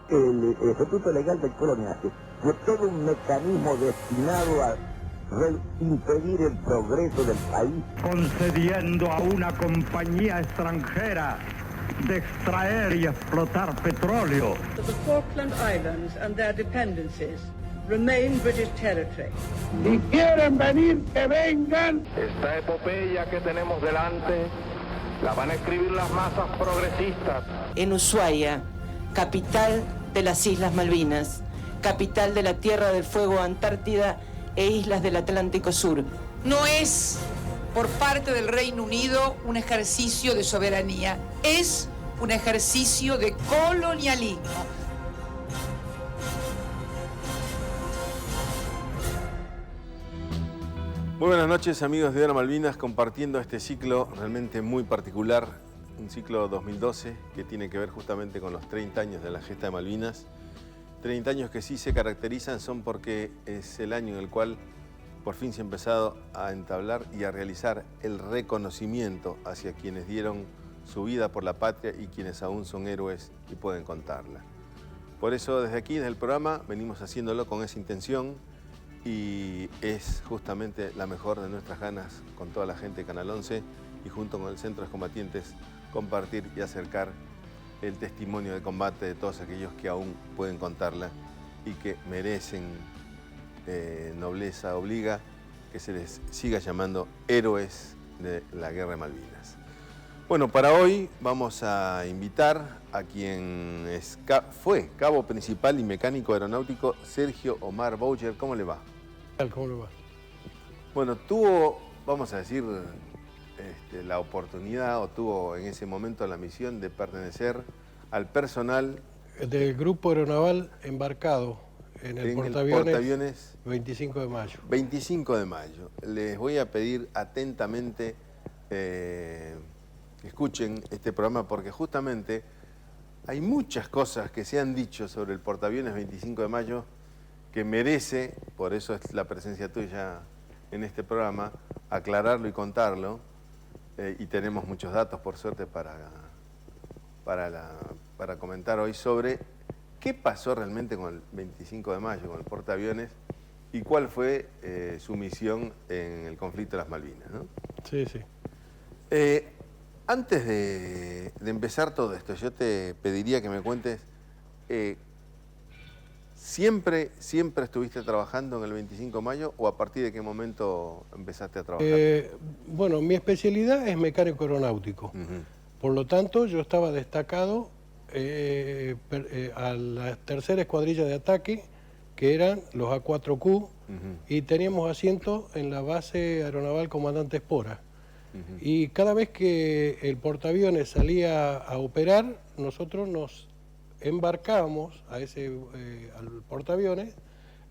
El Estatuto Legal del Coloniaje fue todo un mecanismo destinado a impedir el progreso del país, concediendo a una compañía extranjera de extraer y explotar petróleo. The Falkland Islands and their dependencies remain British territory. Si quieren venir, que vengan. Esta epopeya que tenemos delante la van a escribir las masas progresistas. En Ushuaia, capital de las Islas Malvinas, capital de la Tierra del Fuego, Antártida e islas del Atlántico Sur. No es por parte del Reino Unido un ejercicio de soberanía, es un ejercicio de colonialismo. Muy buenas noches, amigos de Ahora Malvinas, compartiendo este ciclo realmente muy particular, un ciclo 2012 que tiene que ver justamente con los 30 años de la gesta de Malvinas. 30 años que sí se caracterizan son porque es el año en el cual por fin se ha empezado a entablar y a realizar el reconocimiento hacia quienes dieron su vida por la patria y quienes aún son héroes y pueden contarla. Por eso desde aquí, desde el programa, venimos haciéndolo con esa intención y es justamente la mejor de nuestras ganas con toda la gente de Canal 11 y junto con el Centro de Combatientes compartir y acercar el testimonio de combate de todos aquellos que aún pueden contarla y que merecen nobleza obliga que se les siga llamando héroes de la Guerra de Malvinas. Bueno, para hoy vamos a invitar a quien fue cabo principal y mecánico aeronáutico Sergio Omar Boucher. ¿Cómo le va? ¿Cómo le va? Bueno, tuvo, vamos a decir, la oportunidad o tuvo en ese momento la misión de pertenecer al personal del Grupo Aeronaval embarcado en el portaaviones 25 de mayo. 25 de mayo. Les voy a pedir atentamente que escuchen este programa porque justamente hay muchas cosas que se han dicho sobre el portaaviones 25 de mayo que merece, por eso es la presencia tuya en este programa, aclararlo y contarlo. Y tenemos muchos datos, por suerte, para comentar hoy sobre qué pasó realmente con el 25 de mayo, con el portaaviones, y cuál fue su misión en el conflicto de las Malvinas, ¿no? Sí, sí. Antes de empezar todo esto, yo te pediría que me cuentes, ¿siempre estuviste trabajando en el 25 de mayo o a partir de qué momento empezaste a trabajar? Bueno, mi especialidad es mecánico aeronáutico. Por lo tanto, yo estaba destacado a la tercera escuadrilla de ataque, que eran los A4Q, y teníamos asiento en la base aeronaval Comandante Espora. Y cada vez que el portaaviones salía a operar, nosotros nos embarcábamos al portaaviones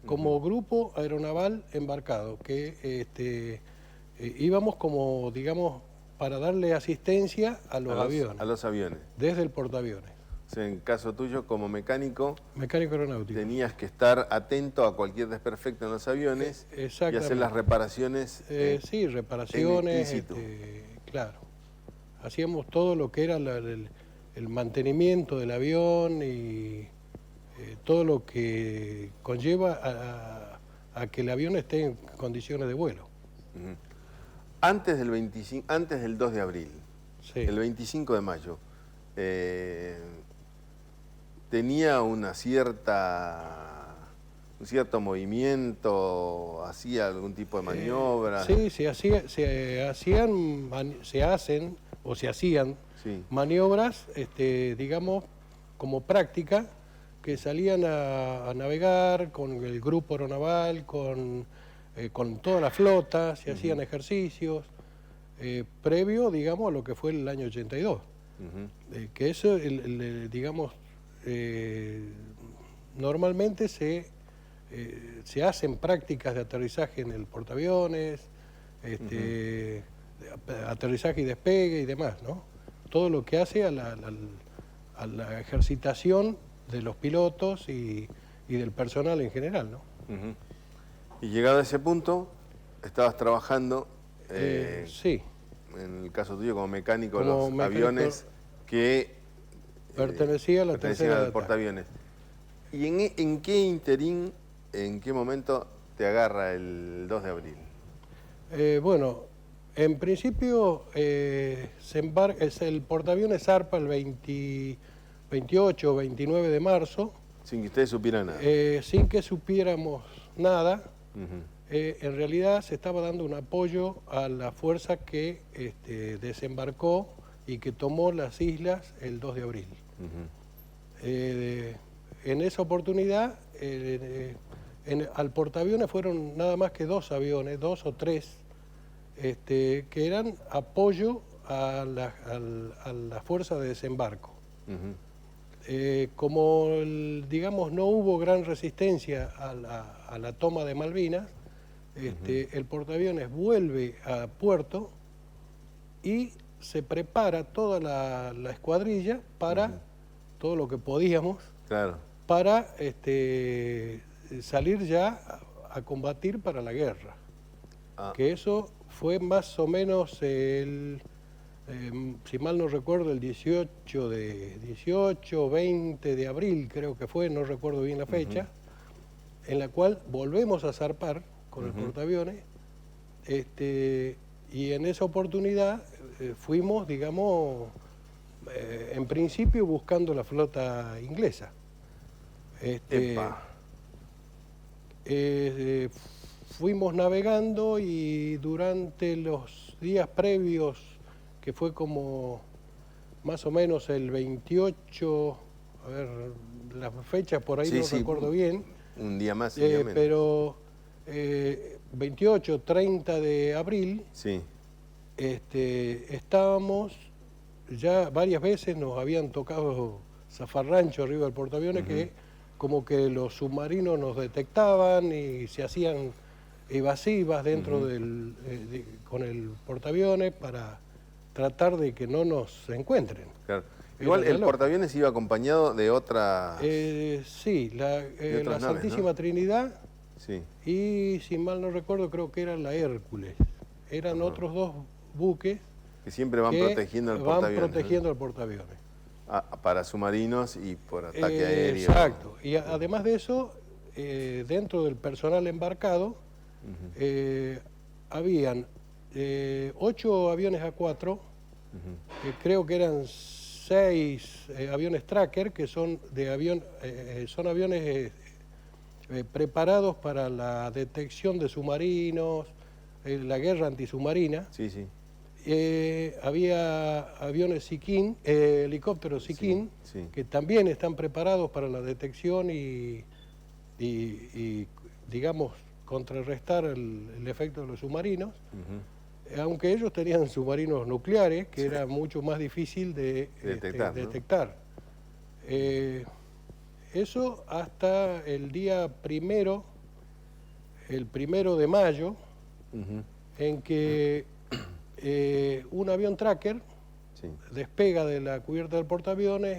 como grupo aeronaval embarcado, que íbamos como, digamos, para darle asistencia a los aviones. A los aviones. Desde el portaaviones. O sea, en caso tuyo, como mecánico aeronáutico, tenías que estar atento a cualquier desperfecto en los aviones y hacer las reparaciones. Sí, reparaciones, in situ. Claro. Hacíamos todo lo que era el mantenimiento del avión y todo lo que conlleva a que el avión esté en condiciones de vuelo. Antes del 2 de abril, sí. El 25 de mayo, tenía un cierto movimiento, hacía algún tipo de maniobra. Sí, se hacían sí. maniobras, digamos, como práctica, que salían a navegar con el grupo aeronaval, con toda la flota, se hacían ejercicios, previo, digamos, a lo que fue el año 82. Que eso, digamos, normalmente se hacen prácticas de aterrizaje en el portaaviones, aterrizaje y despegue y demás, ¿no? Todo lo que hace a la ejercitación de los pilotos y del personal en general, ¿no? Y llegado a ese punto, estabas trabajando, sí. En el caso tuyo, como mecánico de los aviones que pertenecía a la tercera al portaaviones. ¿Y en qué interín, en qué momento te agarra el 2 de abril? Bueno, en principio el portaaviones zarpa el 28 o 29 de marzo. Sin que ustedes supieran nada. Sin que supiéramos nada. En realidad se estaba dando un apoyo a la fuerza que desembarcó y que tomó las islas el 2 de abril. En esa oportunidad, al portaaviones fueron nada más que 2 aviones, 2 o 3, que eran apoyo a la fuerza de desembarco. Como, digamos, no hubo gran resistencia a la toma de Malvinas, el portaaviones vuelve a puerto y se prepara toda la escuadrilla para todo lo que podíamos, para salir ya a combatir para la guerra. Que eso fue más o menos si mal no recuerdo, el 18 o 20 de abril, creo que fue, no recuerdo bien la fecha, en la cual volvemos a zarpar con el portaaviones, y en esa oportunidad fuimos, digamos, en principio buscando la flota inglesa. Fuimos navegando y durante los días previos, que fue como más o menos el 28, a ver, las fechas por ahí no recuerdo bien. Un día más, un día menos. Pero 28, 30 de abril, estábamos, ya varias veces nos habían tocado zafarrancho arriba del portaaviones, que como que los submarinos nos detectaban y se hacían evasivas dentro con el portaaviones para tratar de que no nos encuentren. Claro. Igual el portaaviones iba acompañado de otras... sí, la naves, Santísima, ¿no? Trinidad, sí. Y si mal no recuerdo creo que era la Hércules. Eran otros 2 buques que siempre van protegiendo al portaaviones. Van protegiendo al portaaviones. Para submarinos y por ataque aéreo. Exacto. Y además de eso, dentro del personal embarcado, habían 8 aviones A4, creo que eran 6 aviones tracker, que son son aviones preparados para la detección de submarinos, la guerra antisubmarina. Había aviones Siquín, helicópteros Siquín, que también están preparados para la detección y digamos, contrarrestar el efecto de los submarinos, aunque ellos tenían submarinos nucleares, que era mucho más difícil de detectar. Eso hasta el día primero, el 1 de mayo, en que un avión tracker despega de la cubierta del portaaviones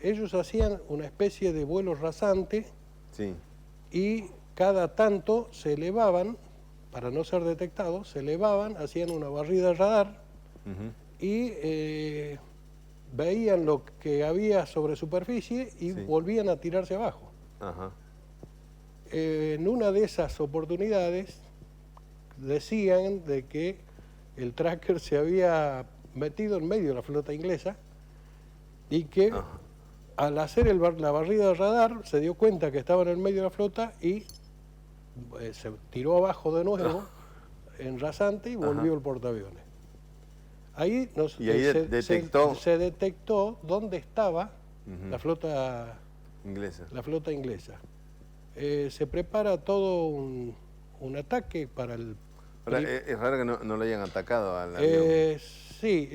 ellos hacían una especie de vuelo rasante y cada tanto se elevaban, para no ser detectados, se elevaban, hacían una barrida de radar y veían lo que había sobre superficie y volvían a tirarse abajo. En una de esas oportunidades decían de que el tracker se había metido en medio de la flota inglesa y que al hacer la barrida de radar se dio cuenta que estaba en el medio de la flota y se tiró abajo de nuevo en rasante y volvió el portaaviones. Ahí, se detectó dónde estaba la flota inglesa. Se prepara todo un ataque para el... Ahora, es raro que no lo hayan atacado al avión. Sí,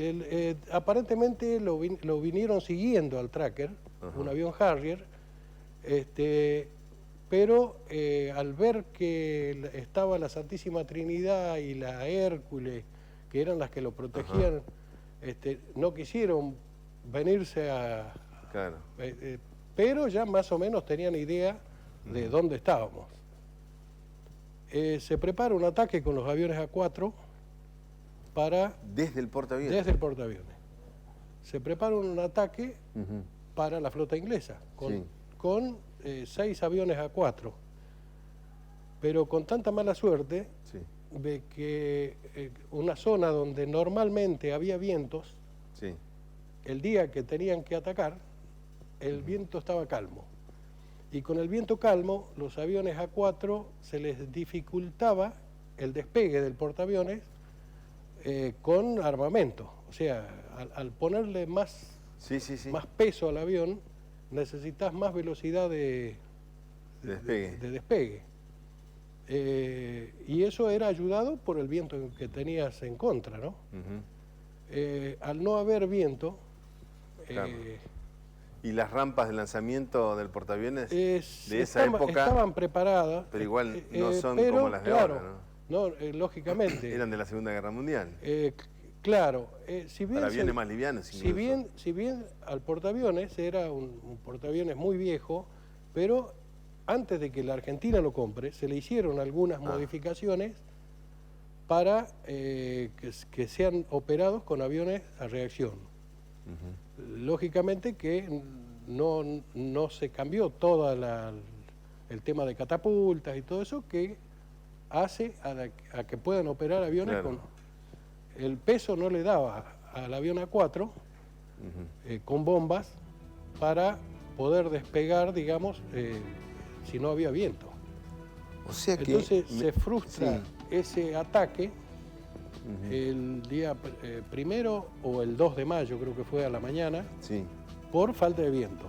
aparentemente lo vinieron siguiendo al tracker, un avión Harrier, pero al ver que estaba la Santísima Trinidad y la Hércules, que eran las que lo protegían, no quisieron venirse a... pero ya más o menos tenían idea de dónde estábamos. Se prepara un ataque con los aviones A4 para... ¿Desde el portaaviones? Desde el portaaviones. Se prepara un ataque para la flota inglesa, Sí. con 6 aviones A4. Pero con tanta mala suerte Sí, de que una zona donde normalmente había vientos, sí. el día que tenían que atacar, el viento estaba calmo. Y con el viento calmo, los aviones A4 se les dificultaba el despegue del portaaviones con armamento. O sea, al ponerle más Sí, sí, sí. más peso al avión, necesitas más velocidad de despegue. Y eso era ayudado por el viento que tenías en contra, ¿no? Al no haber viento... Claro. ¿Y las rampas de lanzamiento del portaaviones de esa estaban, época? Estaban preparadas. Pero igual no son pero, como las de claro, ahora, ¿no? Lógicamente. Eran de la Segunda Guerra Mundial. Claro, si bien... Para aviones más livianos incluso. Si bien al portaaviones era un portaaviones muy viejo, pero antes de que la Argentina lo compre, se le hicieron algunas modificaciones para que sean operados con aviones a reacción. Lógicamente que no se cambió todo el tema de catapultas y todo eso, que hace a que puedan operar aviones con... El peso no le daba al avión A4 con bombas para poder despegar, digamos, si no había viento. O sea que... Entonces se frustra ese ataque el día primero o el 2 de mayo, creo que fue a la mañana, por falta de viento.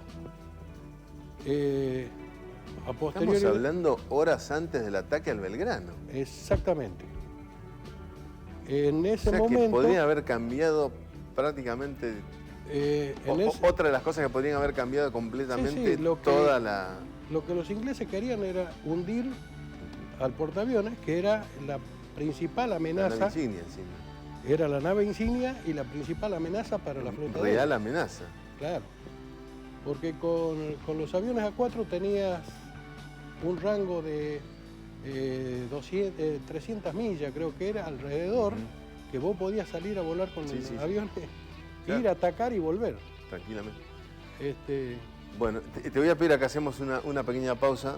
A posteriori... Estamos hablando horas antes del ataque al Belgrano. Exactamente. En ese o sea momento... que podría haber cambiado prácticamente... Otra de las cosas que podrían haber cambiado completamente toda la... Lo que los ingleses querían era hundir al portaaviones, que era la principal amenaza. La nave insignia encima. Era la nave insignia y la principal amenaza para la flota. Real amenaza. Claro. Porque con los aviones A4 tenías un rango de 300 millas, creo que era, alrededor, que vos podías salir a volar con los aviones, ir a atacar y volver. Tranquilamente. Bueno, te voy a pedir a que hacemos una pequeña pausa.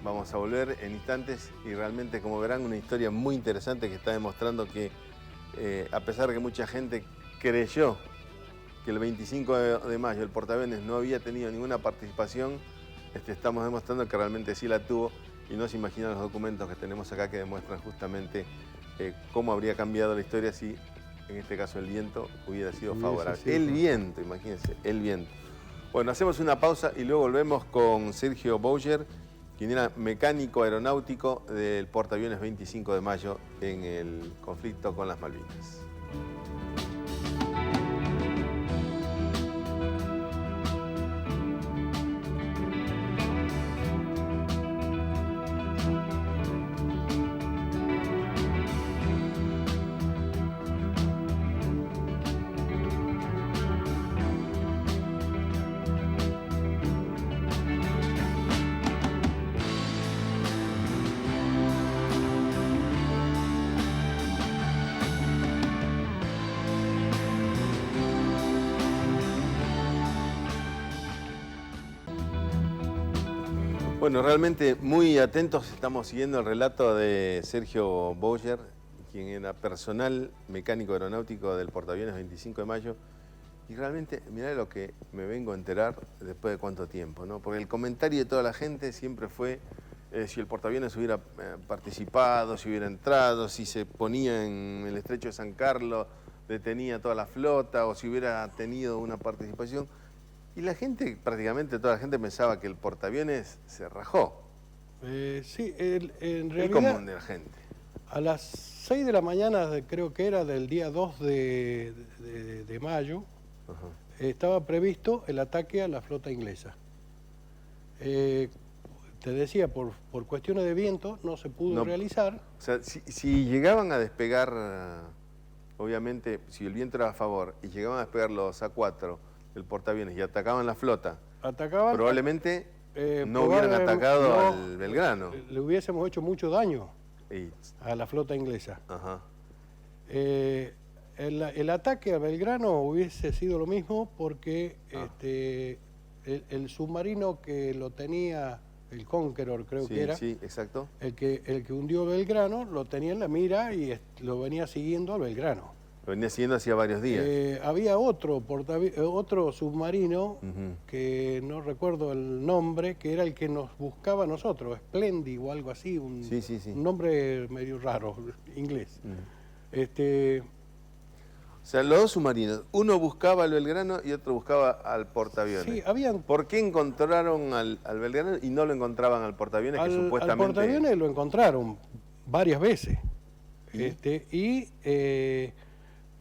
Vamos a volver en instantes y realmente, como verán, una historia muy interesante que está demostrando que, a pesar de que mucha gente creyó que el 25 de mayo el portaaviones no había tenido ninguna participación, estamos demostrando que realmente sí la tuvo, y no se imaginan los documentos que tenemos acá que demuestran justamente cómo habría cambiado la historia si, en este caso, el viento hubiera sido favorable. El viento, imagínense, el viento. Bueno, hacemos una pausa y luego volvemos con Sergio Bouger, quien era mecánico aeronáutico del portaaviones 25 de mayo en el conflicto con las Malvinas. Bueno, realmente muy atentos estamos siguiendo el relato de Sergio Bouger, quien era personal mecánico aeronáutico del portaaviones 25 de mayo. Y realmente, mirá lo que me vengo a enterar después de cuánto tiempo, ¿no? Porque el comentario de toda la gente siempre fue si el portaaviones hubiera participado, si hubiera entrado, si se ponía en el estrecho de San Carlos, detenía toda la flota, o si hubiera tenido una participación. Y la gente, prácticamente toda la gente pensaba que el portaaviones se rajó. Sí, en realidad... El común de la gente. A las 6 de la mañana, creo que era del día 2 de mayo, estaba previsto el ataque a la flota inglesa. Te decía, por cuestiones de viento no se pudo realizar. O sea, si llegaban a despegar, obviamente, si el viento era a favor, y llegaban a despegar los A4 del portaaviones y atacaban la flota, probablemente no hubieran atacado al Belgrano. Le hubiésemos hecho mucho daño a la flota inglesa. El ataque a Belgrano hubiese sido lo mismo porque el submarino que lo tenía, el Conqueror creo que era, sí, exacto. el que hundió Belgrano, lo tenía en la mira y lo venía siguiendo a Belgrano. Lo venía siguiendo hacía varios días. Había otro submarino, que no recuerdo el nombre, que era el que nos buscaba a nosotros, Splendid o algo así, un nombre medio raro, inglés. O sea, los dos submarinos, uno buscaba al Belgrano y otro buscaba al portaaviones. Sí, habían... ¿Por qué encontraron al Belgrano y no lo encontraban al portaaviones que supuestamente... Al portaaviones lo encontraron varias veces.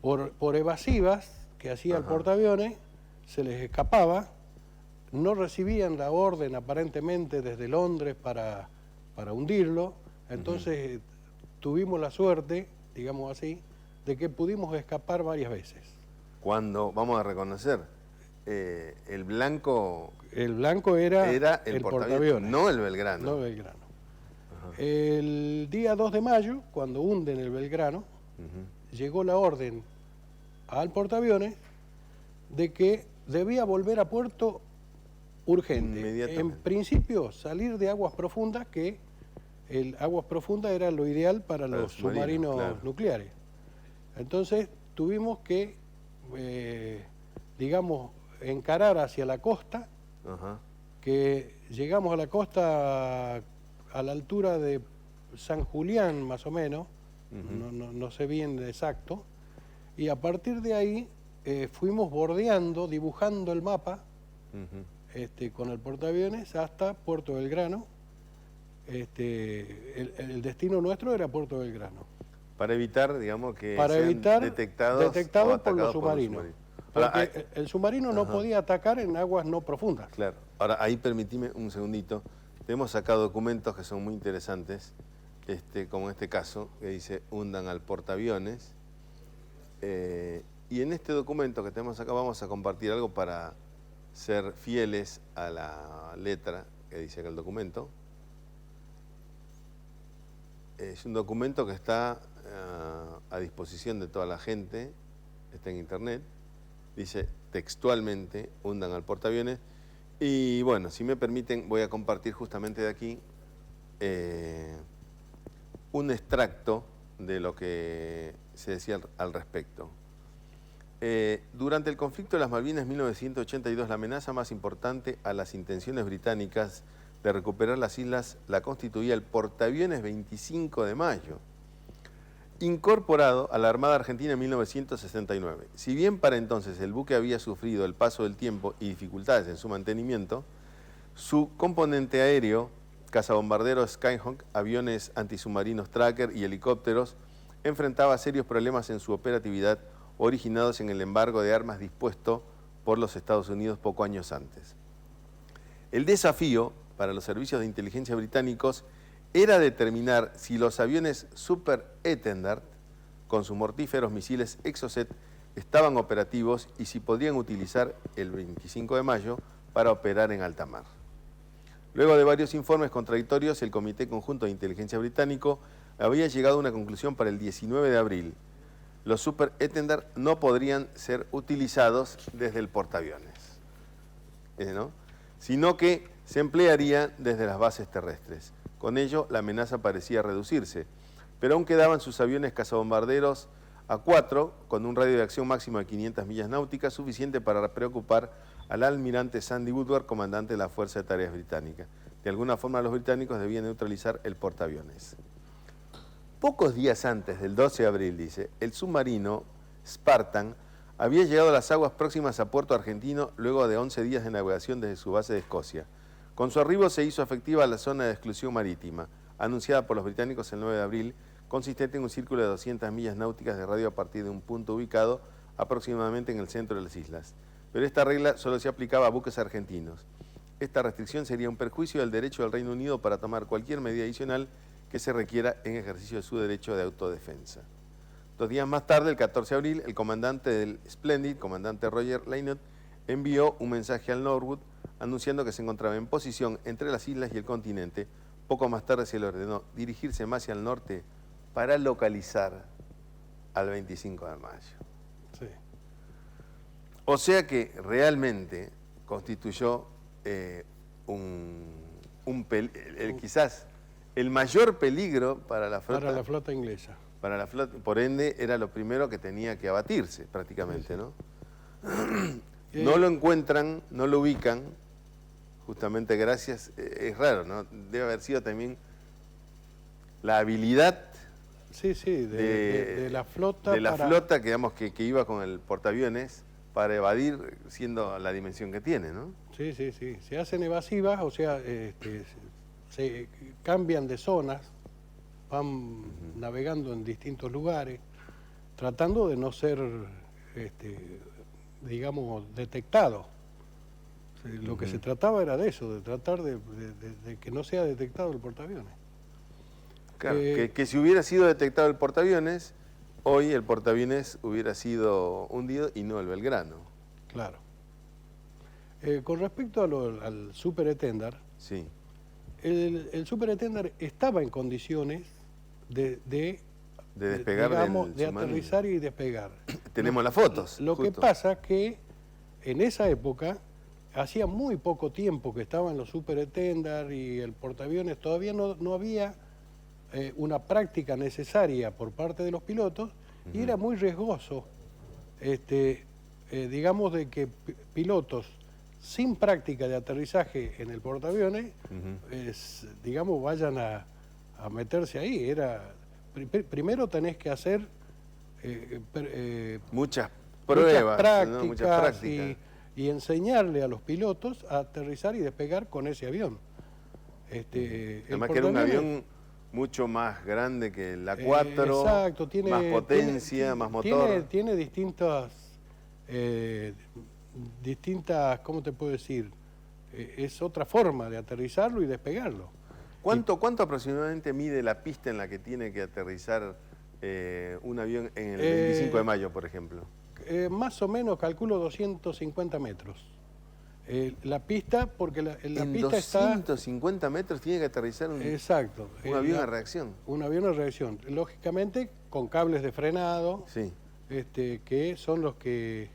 Por evasivas que hacía el portaaviones, se les escapaba, no recibían la orden aparentemente desde Londres para hundirlo, entonces tuvimos la suerte, digamos así, de que pudimos escapar varias veces. Cuando, vamos a reconocer, el blanco... El blanco era el portaaviones, no el Belgrano. No Belgrano. El día 2 de mayo, cuando hunden el Belgrano, llegó la orden al portaaviones de que debía volver a puerto urgente. En principio, salir de aguas profundas, que aguas profundas era lo ideal para los submarinos nucleares. Entonces tuvimos que, digamos, encarar hacia la costa, que llegamos a la costa a la altura de San Julián, más o menos, no sé bien exacto, y a partir de ahí fuimos bordeando, dibujando el mapa con el portaaviones hasta Puerto Belgrano. El destino nuestro era Puerto Belgrano. Para evitar, digamos, que sean detectados por los submarinos. Porque el submarino no podía atacar en aguas no profundas. Claro. Ahora, ahí permitime un segundito. Hemos sacado documentos que son muy interesantes, como en este caso, que dice hundan al portaaviones. Y en este documento que tenemos acá vamos a compartir algo para ser fieles a la letra que dice acá el documento. Es un documento que está a disposición de toda la gente, está en internet, dice textualmente, hundan al portaaviones, y bueno, si me permiten voy a compartir justamente de aquí un extracto de lo que se decía al respecto. Durante el conflicto de las Malvinas 1982, la amenaza más importante a las intenciones británicas de recuperar las islas la constituía el portaaviones 25 de mayo, incorporado a la Armada Argentina en 1969. Si bien para entonces el buque había sufrido el paso del tiempo y dificultades en su mantenimiento, su componente aéreo, cazabombarderos Skyhawk, aviones antisubmarinos Tracker y helicópteros, enfrentaba serios problemas en su operatividad originados en el embargo de armas dispuesto por los Estados Unidos poco años antes. El desafío para los servicios de inteligencia británicos era determinar si los aviones Super Etendard, con sus mortíferos misiles Exocet, estaban operativos y si podrían utilizar el 25 de mayo para operar en alta mar. Luego de varios informes contradictorios, el Comité Conjunto de Inteligencia Británico había llegado a una conclusión para el 19 de abril. Los Super Etendard no podrían ser utilizados desde el portaaviones, ¿no? Sino que se emplearían desde las bases terrestres. Con ello, la amenaza parecía reducirse, pero aún quedaban sus aviones cazabombarderos A4, con un radio de acción máximo de 500 millas náuticas, suficiente para preocupar al almirante Sandy Woodward, comandante de la Fuerza de Tareas Británica. De alguna forma, los británicos debían neutralizar el portaaviones. Pocos días antes del 12 de abril, dice, el submarino Spartan había llegado a las aguas próximas a Puerto Argentino luego de 11 días de navegación desde su base de Escocia. Con su arribo se hizo efectiva la zona de exclusión marítima, anunciada por los británicos el 9 de abril, consistente en un círculo de 200 millas náuticas de radio a partir de un punto ubicado aproximadamente en el centro de las islas. Pero esta regla solo se aplicaba a buques argentinos. Esta restricción sería un perjuicio del derecho del Reino Unido para tomar cualquier medida adicional que se requiera en ejercicio de su derecho de autodefensa. 2 días más tarde, el 14 de abril, el comandante del Splendid, comandante Roger Lynott, envió un mensaje al Norwood anunciando que se encontraba en posición entre las islas y el continente. Poco más tarde se le ordenó dirigirse más hacia el norte para localizar al 25 de mayo. O sea que realmente constituyó quizás el mayor peligro para la flota. Para la flota inglesa. Para la flota, por ende, era lo primero que tenía que abatirse, prácticamente, ¿no? No lo encuentran, no lo ubican, justamente gracias, es raro, ¿no? Debe haber sido también la habilidad de la flota. De la flota, que, digamos, que iba con el portaaviones para evadir, siendo la dimensión que tiene, ¿no? Sí. Se hacen evasivas, o sea, se cambian de zonas, van navegando en distintos lugares, tratando de no ser, digamos, detectados. Lo que se trataba era de eso, de tratar de que no sea detectado el portaaviones. Claro, que si hubiera sido detectado el portaaviones, hoy el portaaviones hubiera sido hundido y no el Belgrano. Claro. Con respecto al Superetendard, sí. el Superetendard estaba en condiciones de despegar, digamos, de aterrizar y despegar. Tenemos las fotos. Lo que pasa que en esa época hacía muy poco tiempo que estaban los Superetendard y el portaaviones, todavía no había una práctica necesaria por parte de los pilotos y era muy riesgoso, digamos, de que pilotos sin práctica de aterrizaje en el portaaviones, digamos, vayan a meterse ahí. Primero tenés que hacer muchas pruebas, prácticas, ¿no? Muchas prácticas. Y enseñarle a los pilotos a aterrizar y despegar con ese avión. Además que era un avión mucho más grande que el A4, exacto, más potencia, más motor. Tiene distintas, ¿cómo te puedo decir? Es otra forma de aterrizarlo y despegarlo. ¿Cuánto aproximadamente mide la pista en la que tiene que aterrizar un avión en el 25 de mayo, por ejemplo? Más o menos, calculo 250 metros. La pista, porque la pista está... 250 metros tiene que aterrizar un avión a reacción. Un avión a reacción. Lógicamente, con cables de frenado, sí. Que son los que...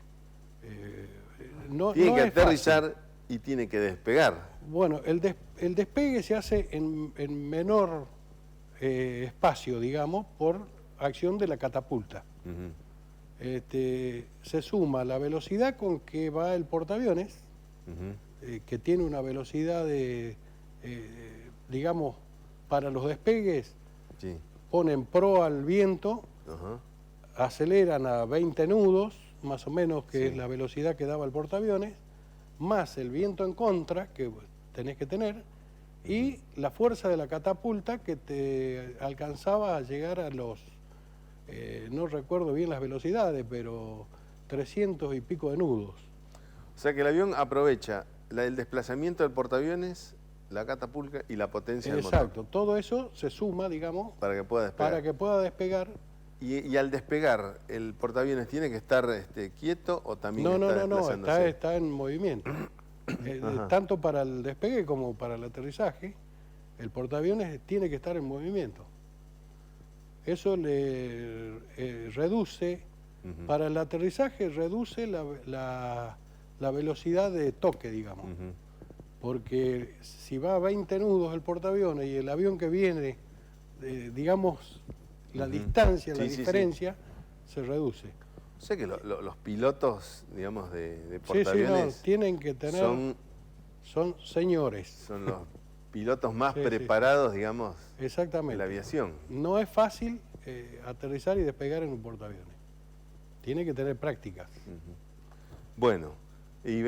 tiene que aterrizar y tiene que despegar. Bueno, el despegue se hace en menor espacio, digamos, por acción de la catapulta. Se suma la velocidad con que va el portaaviones, que tiene una velocidad digamos, para los despegues, sí. Ponen pro al viento, aceleran a 20 nudos, más o menos, que es la velocidad que daba el portaaviones, más el viento en contra que tenés que tener, y la fuerza de la catapulta que te alcanzaba a llegar a los, no recuerdo bien las velocidades, pero 300 y pico de nudos. O sea que el avión aprovecha el desplazamiento del portaaviones, la catapulta y la potencia del motor. Exacto, todo eso se suma, digamos, para que pueda despegar. Para que pueda despegar. Y al despegar, ¿el portaaviones tiene que estar quieto o también está desplazándose? No, está en movimiento. Tanto para el despegue como para el aterrizaje, el portaaviones tiene que estar en movimiento. Eso le reduce, para el aterrizaje reduce la velocidad de toque, digamos. Porque si va a 20 nudos el portaaviones y el avión que viene, digamos, la distancia, la diferencia, se reduce. O sea que los pilotos, digamos, de portaaviones tienen que tener, son señores. Son los pilotos más preparados, digamos, exactamente, de la aviación. No es fácil aterrizar y despegar en un portaaviones. Tiene que tener prácticas. Bueno, y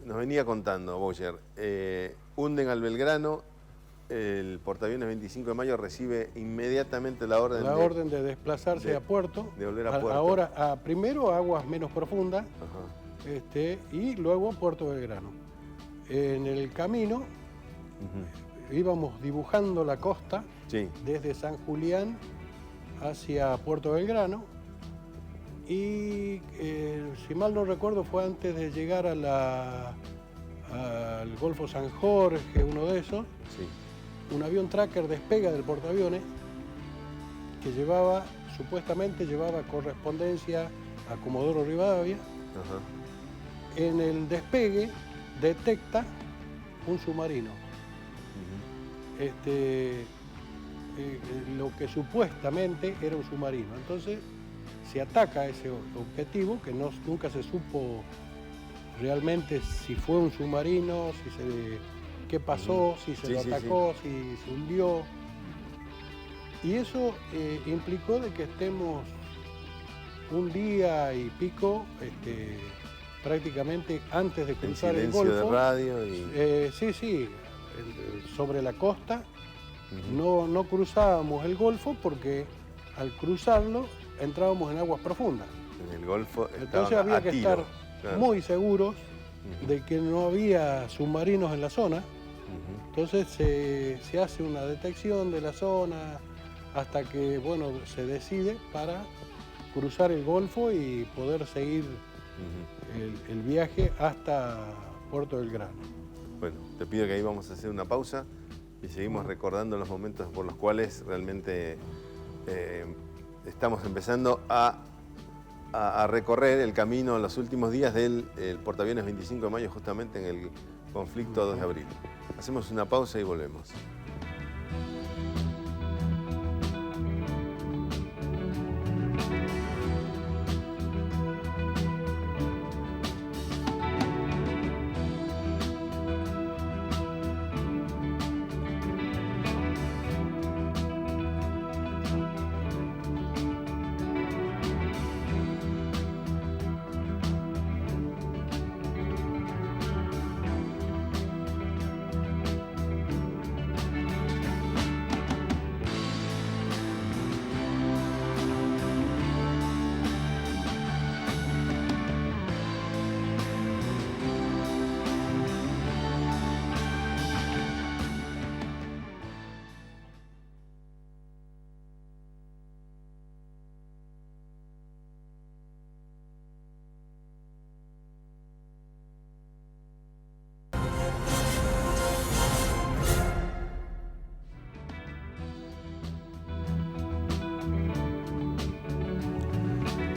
nos venía contando, Boyer, hunden al Belgrano, el portaaviones 25 de mayo recibe inmediatamente la orden de desplazarse a puerto. De volver a puerto. Ahora, primero aguas menos profundas, y luego Puerto Belgrano. En el camino íbamos dibujando la costa, desde San Julián hacia Puerto Belgrano, y si mal no recuerdo fue antes de llegar al Golfo San Jorge, uno de esos. Un avión tracker despega del portaaviones que supuestamente llevaba correspondencia a Comodoro Rivadavia, en el despegue detecta un submarino. Lo que supuestamente era un submarino. Entonces se ataca ese objetivo, que nunca se supo realmente si fue un submarino, qué pasó, si se lo atacó, si se hundió. Y eso implicó de que estemos un día y pico prácticamente antes de cruzar el Golfo. De radio y... sobre la costa. No cruzábamos el Golfo porque al cruzarlo entrábamos en aguas profundas. En el Golfo. Entonces había que estar muy seguros de que no había submarinos en la zona. Entonces se hace una detección de la zona hasta que se decide para cruzar el Golfo y poder seguir el viaje hasta Puerto Belgrano. Bueno, te pido que ahí vamos a hacer una pausa y seguimos recordando los momentos por los cuales realmente estamos empezando a recorrer el camino en los últimos días del portaaviones 25 de mayo, justamente en el conflicto 2 de abril. Hacemos una pausa y volvemos.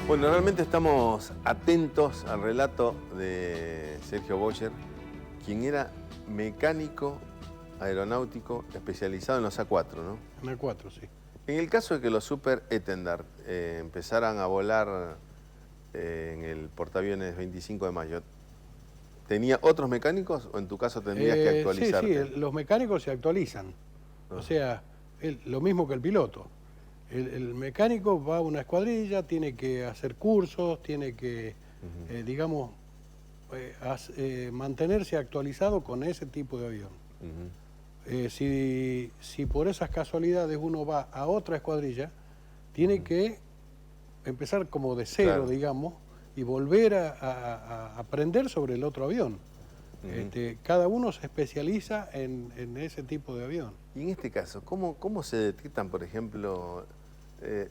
Bueno, realmente estamos atentos al relato de Sergio Boyer, quien era mecánico aeronáutico especializado en los A4, ¿no? En A4, sí. En el caso de que los Super Étendard empezaran a volar en el portaaviones 25 de mayo, ¿tenía otros mecánicos o en tu caso tendrías que actualizarte? Sí, los mecánicos se actualizan. O sea, lo mismo que el piloto. El mecánico va a una escuadrilla, tiene que hacer cursos, tiene que, mantenerse actualizado con ese tipo de avión. Si por esas casualidades uno va a otra escuadrilla, tiene que empezar como de cero, digamos, y volver a aprender sobre el otro avión. Cada uno se especializa en ese tipo de avión. Y en este caso, ¿cómo se detectan, por ejemplo,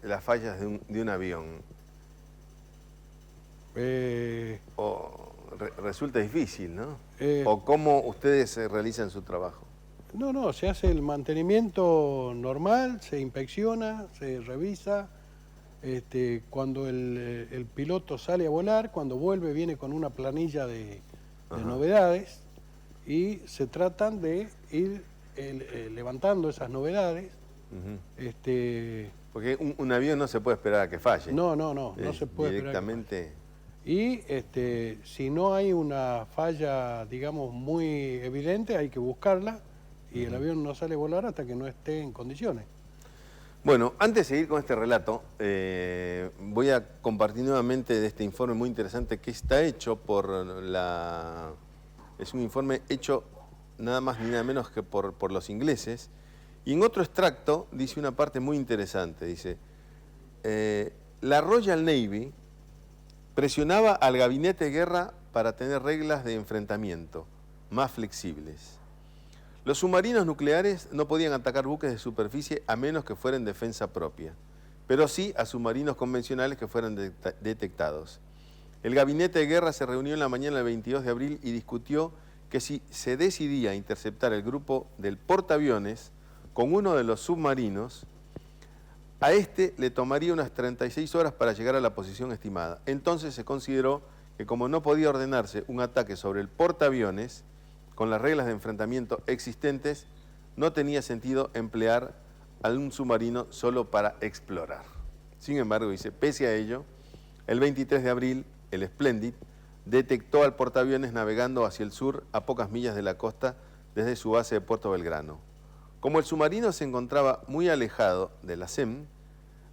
las fallas de un avión? Resulta difícil, ¿no? ¿O cómo ustedes realizan su trabajo? No, se hace el mantenimiento normal, se inspecciona, se revisa. Cuando el piloto sale a volar, cuando vuelve viene con una planilla de novedades y se tratan de ir levantando esas novedades. Porque un avión no se puede esperar a que falle. No se puede directamente... esperar. Y si no hay una falla, digamos, muy evidente, hay que buscarla y el avión no sale a volar hasta que no esté en condiciones. Bueno, antes de seguir con este relato, voy a compartir nuevamente de este informe muy interesante que está hecho por es un informe hecho nada más ni nada menos que por los ingleses. Y en otro extracto dice una parte muy interesante, dice, la Royal Navy presionaba al gabinete de guerra para tener reglas de enfrentamiento más flexibles. Los submarinos nucleares no podían atacar buques de superficie a menos que fueran defensa propia, pero sí a submarinos convencionales que fueran detectados. El gabinete de guerra se reunió en la mañana del 22 de abril y discutió que si se decidía interceptar el grupo del portaaviones con uno de los submarinos, a este le tomaría unas 36 horas para llegar a la posición estimada. Entonces se consideró que como no podía ordenarse un ataque sobre el portaaviones, con las reglas de enfrentamiento existentes, no tenía sentido emplear a un submarino solo para explorar. Sin embargo, dice, pese a ello, el 23 de abril, el Splendid detectó al portaaviones navegando hacia el sur a pocas millas de la costa desde su base de Puerto Belgrano. Como el submarino se encontraba muy alejado de la SEM,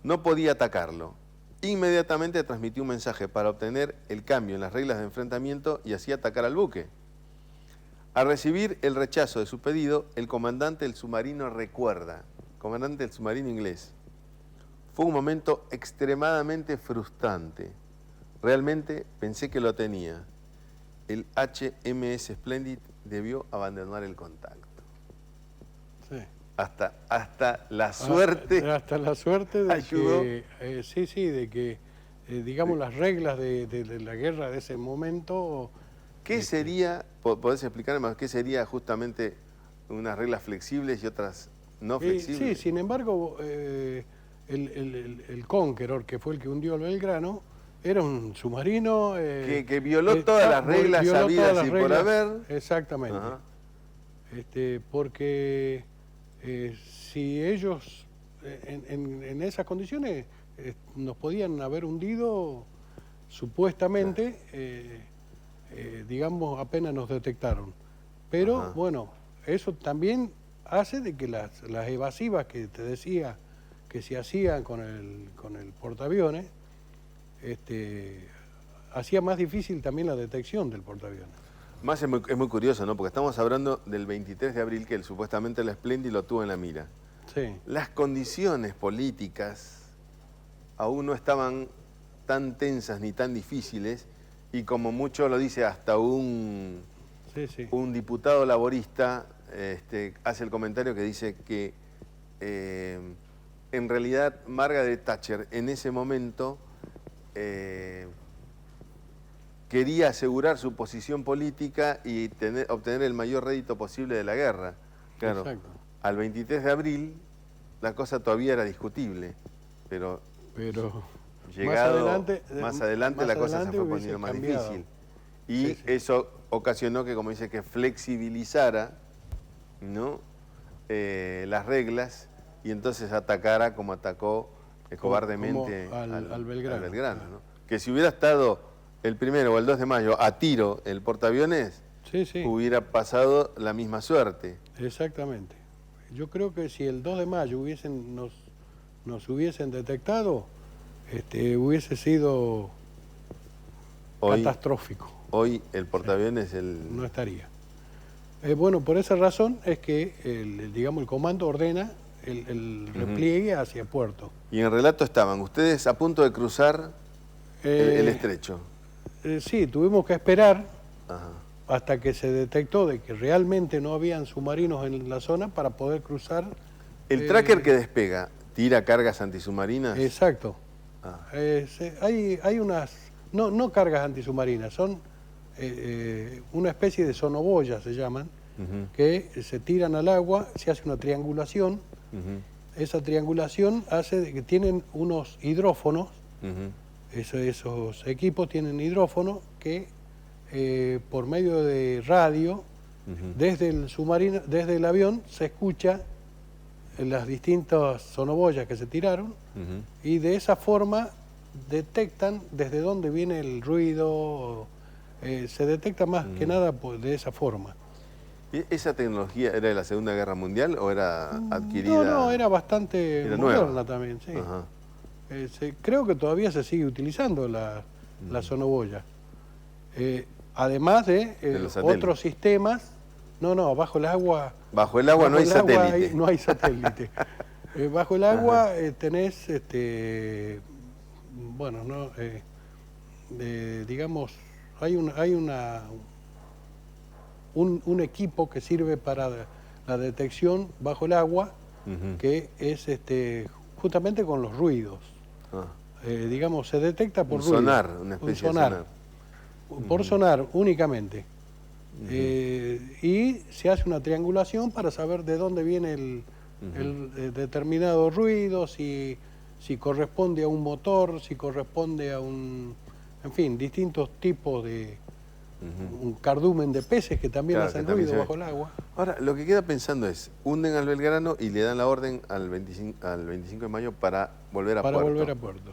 no podía atacarlo. Inmediatamente transmitió un mensaje para obtener el cambio en las reglas de enfrentamiento y así atacar al buque. Al recibir el rechazo de su pedido, el comandante del submarino recuerda, comandante del submarino inglés, fue un momento extremadamente frustrante. Realmente pensé que lo tenía. El HMS Splendid debió abandonar el contacto. Sí. Hasta la suerte. Hasta la suerte de ayudó. que, de que, digamos, las reglas de la guerra de ese momento... ¿Qué sería, podés explicarme más, qué sería justamente unas reglas flexibles y otras no flexibles? Sí, sin embargo, el Conqueror, que fue el que hundió el Belgrano, era un submarino... que violó todas las reglas habidas y por haber. Exactamente. Ajá. Porque si ellos, en esas condiciones, nos podían haber hundido, supuestamente, digamos, apenas nos detectaron. Pero, Ajá. bueno, eso también hace de que las evasivas que te decía que se hacían con el portaaviones, hacía más difícil también la detección del portaaviones. Más es muy curioso, ¿no? Porque estamos hablando del 23 de abril, que supuestamente el Splendid lo tuvo en la mira. Sí. Las condiciones políticas aún no estaban tan tensas ni tan difíciles, y como mucho lo dice hasta un diputado laborista, hace el comentario que dice que en realidad Margaret Thatcher en ese momento quería asegurar su posición política y obtener el mayor rédito posible de la guerra. Claro, exacto. Al 23 de abril la cosa todavía era discutible, pero llegado más adelante la cosa se fue poniendo más difícil. Y eso ocasionó que, como dice, que flexibilizara, ¿no? Las reglas, y entonces atacara como atacó cobardemente al Belgrano. ¿no? Que si hubiera estado el 1 o el 2 de mayo a tiro el portaaviones, hubiera pasado la misma suerte. Exactamente. Yo creo que si el 2 de mayo nos hubiesen detectado, hubiese sido catastrófico. Hoy el portaaviones no estaría. Bueno, por esa razón es que el comando ordena el repliegue hacia puerto. Y en el relato estaban ustedes a punto de cruzar el estrecho. Sí, tuvimos que esperar hasta que se detectó de que realmente no habían submarinos en la zona para poder cruzar. ¿El tracker que despega tira cargas antisubmarinas? Exacto. Hay unas, no cargas antisubmarinas, son una especie de sonoboyas, se llaman, que se tiran al agua, se hace una triangulación. Esa triangulación hace de que tienen unos hidrófonos. Esos equipos tienen hidrófonos que por medio de radio, desde el submarino, desde el avión, se escucha las distintas sonoboyas que se tiraron, y de esa forma detectan desde dónde viene el ruido, se detecta más que nada de esa forma. ¿Esa tecnología era de la Segunda Guerra Mundial o era adquirida? No, era bastante moderna nueva también, sí. Creo que todavía se sigue utilizando la sonoboya. Además de otros sistemas. No, bajo el agua... Bajo el agua no hay satélite. No hay satélite. Bajo el agua tenés, bueno, no, digamos, hay un equipo que sirve para la detección bajo el agua, que es justamente con los ruidos. Digamos, se detecta por ruido. Sonar, una especie de sonar. Por sonar únicamente. Y se hace una triangulación para saber de dónde viene el determinado ruido, si corresponde a un motor, si corresponde a en fin, distintos tipos de un cardumen de peces que también Claro, hacen que también ruido se ve. bajo el agua. Ahora, lo que queda pensando es, hunden al Belgrano y le dan la orden al 25 de mayo para volver a Para puerto. volver a puerto.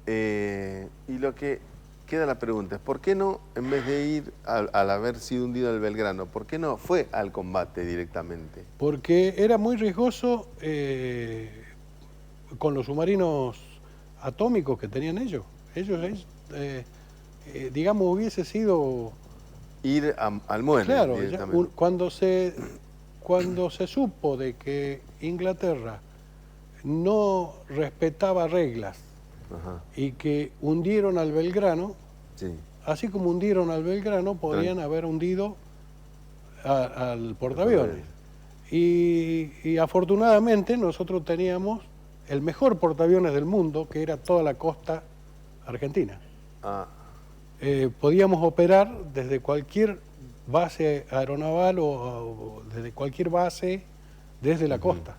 Y lo que queda la pregunta es, ¿por qué no, en vez de ir al haber sido hundido el Belgrano, por qué no fue al combate directamente? Porque era muy riesgoso con los submarinos atómicos que tenían ellos. Digamos, hubiese sido... Ir al muelle Claro, directamente. cuando se supo de que Inglaterra no respetaba reglas Ajá, y que hundieron al Belgrano, sí. así como hundieron al Belgrano, podrían haber hundido al portaaviones. Y afortunadamente nosotros teníamos el mejor portaaviones del mundo, que era toda la costa argentina. Ah, Podíamos operar desde cualquier base aeronaval o desde cualquier base desde la costa.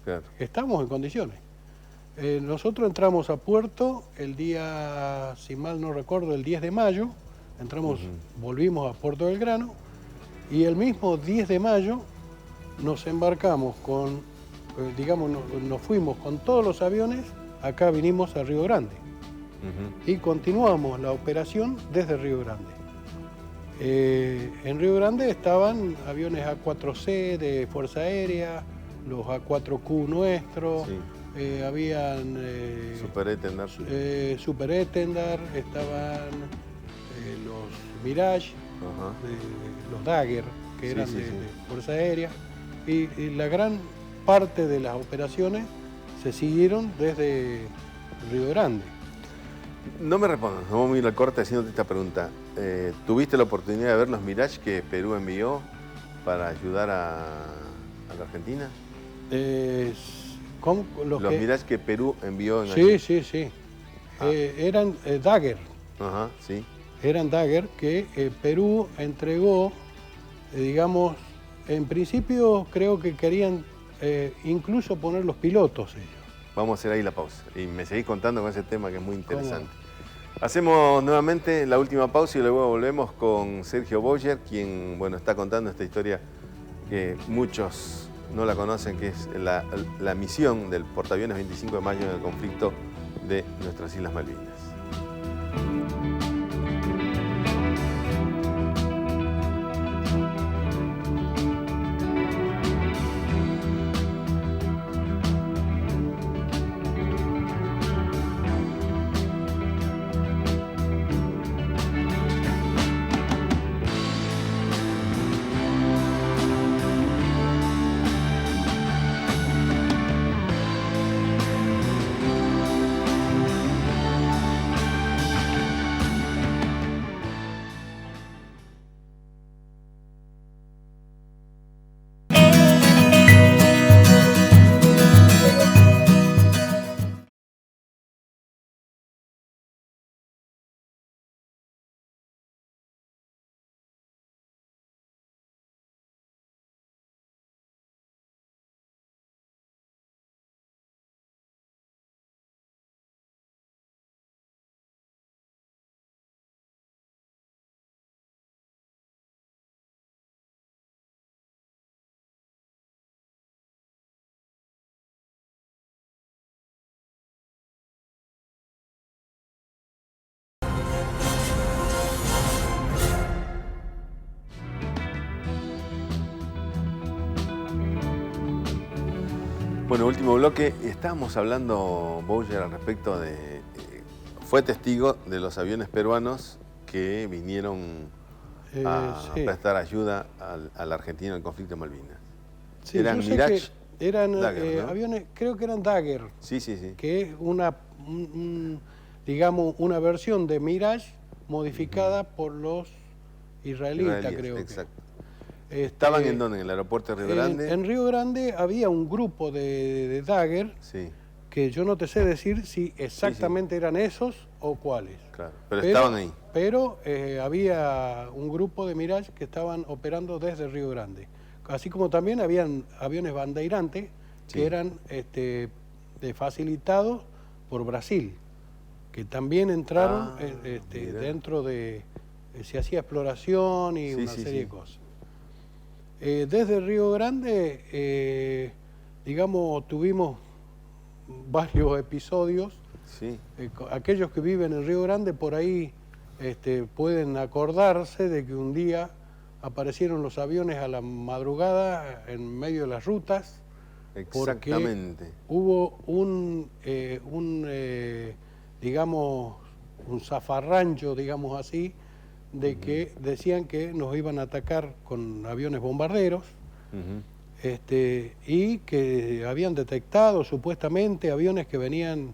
claro. Estamos en condiciones. Nosotros entramos a puerto el día, si mal no recuerdo, el 10 de mayo, volvimos a Puerto Belgrano y el mismo 10 de mayo nos embarcamos con, nos fuimos con todos los aviones, acá vinimos a Río Grande. Y continuamos la operación desde Río Grande. En Río Grande estaban aviones A4C de Fuerza Aérea, los A4Q nuestros, Sí. habían Super Etender. Super Etender, estaban los Mirage, Ajá. los Dagger, que Sí, eran sí, de sí. Fuerza Aérea, y la gran parte de las operaciones se siguieron desde Río Grande. No me respondas, vamos a ir al corte haciéndote esta pregunta. ¿Tuviste la oportunidad de ver los Mirage que Perú envió para ayudar a la Argentina? ¿Cómo? Los Mirage que Perú envió en Sí. Eran Dagger. Ajá, sí. Eran Dagger que Perú entregó, digamos, en principio creo que querían incluso poner los pilotos ellos. Vamos a hacer ahí la pausa y me seguís contando con ese tema que es muy interesante. Hacemos nuevamente la última pausa y luego volvemos con Sergio Boyer, quien está contando esta historia que muchos no la conocen, que es la misión del portaaviones 25 de mayo en el conflicto de nuestras Islas Malvinas. Bueno, último bloque. Estábamos hablando, Boyer, al respecto de... fue testigo de los aviones peruanos que vinieron a prestar ayuda a la Argentina en el conflicto de Malvinas. Sí, ¿Eran yo sé Mirage? que eran Dagger, ¿no? aviones, creo que eran Dagger, Sí. que es digamos, una versión de Mirage modificada por los israelitas, creo que. Exacto. ¿Estaban en dónde? ¿En el aeropuerto de Río Grande? En Río Grande había un grupo de Dagger, Sí, que yo no te sé decir si exactamente eran esos o cuáles. claro. Pero estaban ahí. Pero había un grupo de Mirage que estaban operando desde Río Grande. Así como también habían aviones bandeirantes que eran facilitados por Brasil. que también entraron Mira. dentro de... se hacía exploración y una serie de cosas. Desde Río Grande, digamos, tuvimos varios episodios. Sí. Aquellos que viven en Río Grande por ahí pueden acordarse de que un día aparecieron los aviones a la madrugada en medio de las rutas. Exactamente. Porque hubo digamos, un zafarrancho, digamos así, de que decían que nos iban a atacar con aviones bombarderos. Y que habían detectado supuestamente aviones que venían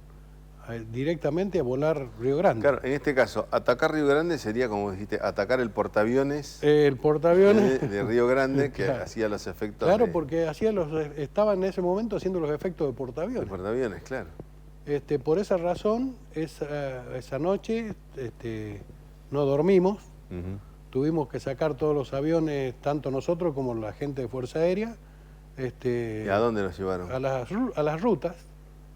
directamente a volar Río Grande. Claro, en este caso, atacar Río Grande sería, como dijiste, atacar el portaaviones, el portaaviones de Río Grande, que claro. hacía los efectos Claro, de... porque estaba en ese momento haciendo los efectos de portaaviones. De portaaviones, claro. Por esa razón, esa noche no dormimos. Tuvimos que sacar todos los aviones, tanto nosotros como la gente de Fuerza Aérea. ¿Y a dónde los llevaron? A las rutas.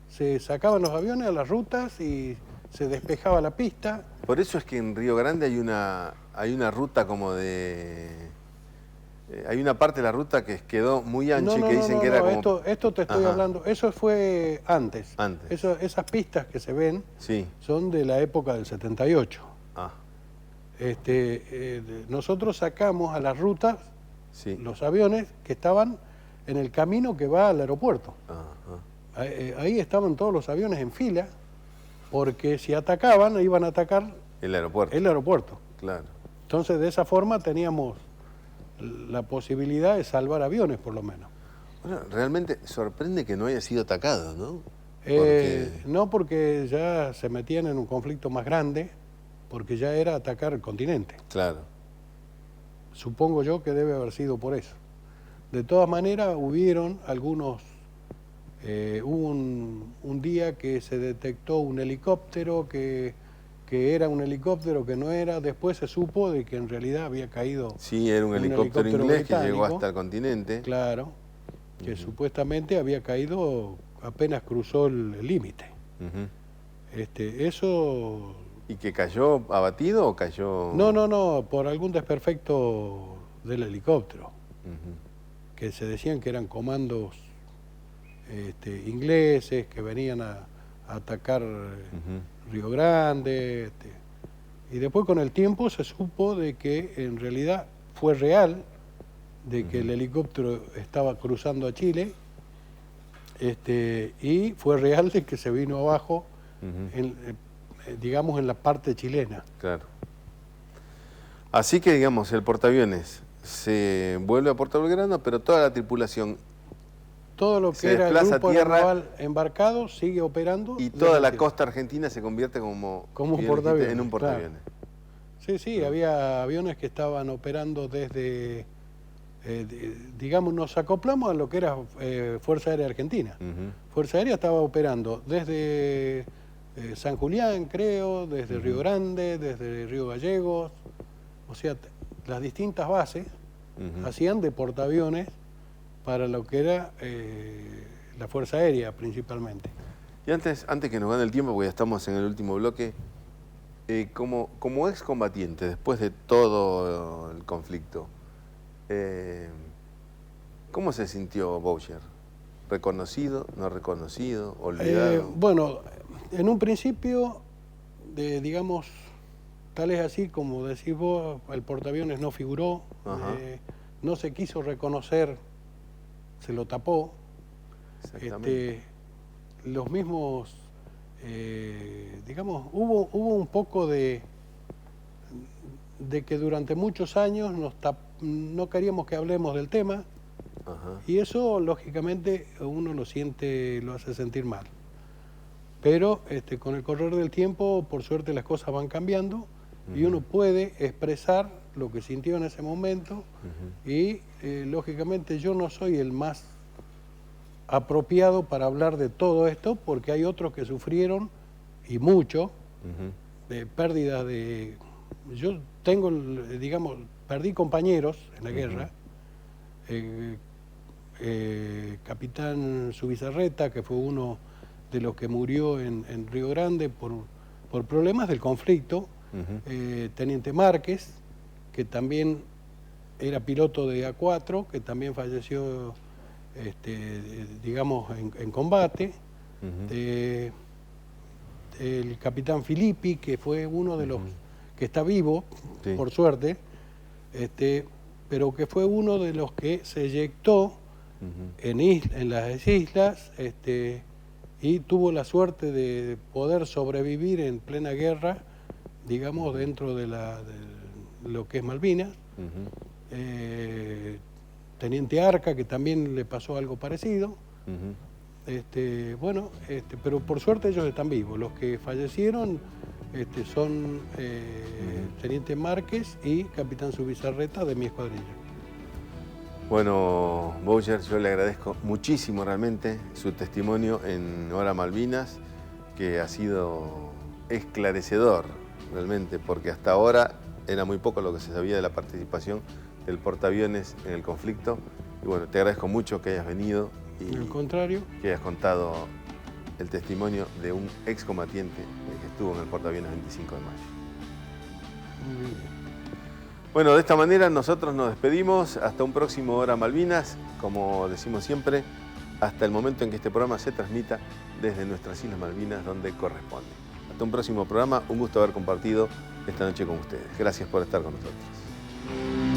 Se sacaban los aviones a las rutas y se despejaba la pista. Por eso es que en Río Grande hay una ruta como de... hay una parte de la ruta que quedó muy ancha y que dicen que era como... Esto te estoy hablando, eso fue antes. Antes. Esas pistas que se ven Sí. son de la época del 78. Ah. Nosotros sacamos a las rutas Sí. los aviones que estaban en el camino que va al aeropuerto. Ahí estaban todos los aviones en fila, porque si atacaban, iban a atacar El aeropuerto. el aeropuerto. Claro. Entonces, de esa forma teníamos la posibilidad de salvar aviones, por lo menos. Bueno, realmente sorprende que no haya sido atacado, ¿no? No, porque ya se metían en un conflicto más grande, porque ya era atacar el continente. Claro. Supongo yo que debe haber sido por eso. De todas maneras, hubieron algunos... hubo un día que se detectó un helicóptero que era un helicóptero que no era. Después se supo de que en realidad había caído... Sí, era un helicóptero inglés que llegó hasta el continente. Claro, que supuestamente había caído apenas cruzó el límite. Eso... ¿Y que cayó abatido o cayó...? No, por algún desperfecto del helicóptero. Que se decían que eran comandos ingleses que venían a atacar Río Grande. Y después con el tiempo se supo de que en realidad fue real, de que el helicóptero estaba cruzando a Chile, y fue real de que se vino abajo, digamos, en la parte chilena. Claro. Así que, digamos, el portaaviones se vuelve a Puerto Belgrano, pero toda la tripulación... Todo lo que era el grupo naval embarcado sigue operando. Y toda la costa argentina se convierte como un portaaviones, en un portaaviones. Claro. Sí, había aviones que estaban operando desde... digamos, nos acoplamos a lo que era Fuerza Aérea Argentina. Fuerza Aérea estaba operando desde San Julián, creo, desde Río Grande, desde Río Gallegos. O sea, las distintas bases hacían de portaaviones para lo que era la Fuerza Aérea principalmente. Y antes que nos gane el tiempo, porque ya estamos en el último bloque, como excombatiente, después de todo el conflicto, ¿cómo se sintió Boucher? ¿Reconocido, no reconocido, olvidado? Bueno, en un principio, digamos, tal es así como decís vos, el portaaviones no figuró, no se quiso reconocer, se lo tapó. Los mismos, digamos, hubo un poco de que durante muchos años no queríamos que hablemos del tema, y eso lógicamente uno lo hace sentir mal. Pero con el correr del tiempo, por suerte las cosas van cambiando y uno puede expresar lo que sintió en ese momento y lógicamente yo no soy el más apropiado para hablar de todo esto porque hay otros que sufrieron y mucho de pérdidas de... Yo tengo, digamos, perdí compañeros en la guerra, capitán Zubizarreta, que fue uno de los que murió en Río Grande por por problemas del conflicto. Teniente Márquez, que también era piloto de A4, que también falleció, digamos, en combate. El capitán Filippi, que fue uno de los que está vivo, sí, por suerte, pero que fue uno de los que se eyectó en las islas, y tuvo la suerte de poder sobrevivir en plena guerra, digamos, dentro de lo que es Malvinas. Teniente Arca, que también le pasó algo parecido. Bueno, pero por suerte ellos están vivos. Los que fallecieron son Teniente Márquez y Capitán Zubizarreta de mi escuadrilla. Bueno, Boucher, yo le agradezco muchísimo realmente su testimonio en Hora Malvinas, que ha sido esclarecedor realmente, porque hasta ahora era muy poco lo que se sabía de la participación del portaaviones en el conflicto. Y bueno, te agradezco mucho que hayas venido y al contrario, que hayas contado el testimonio de un excombatiente que estuvo en el portaaviones 25 de mayo. muy bien. Bueno, de esta manera nosotros nos despedimos. Hasta un próximo Hora Malvinas, como decimos siempre, hasta el momento en que este programa se transmita desde nuestras Islas Malvinas, donde corresponde. Hasta un próximo programa, un gusto haber compartido esta noche con ustedes. Gracias por estar con nosotros.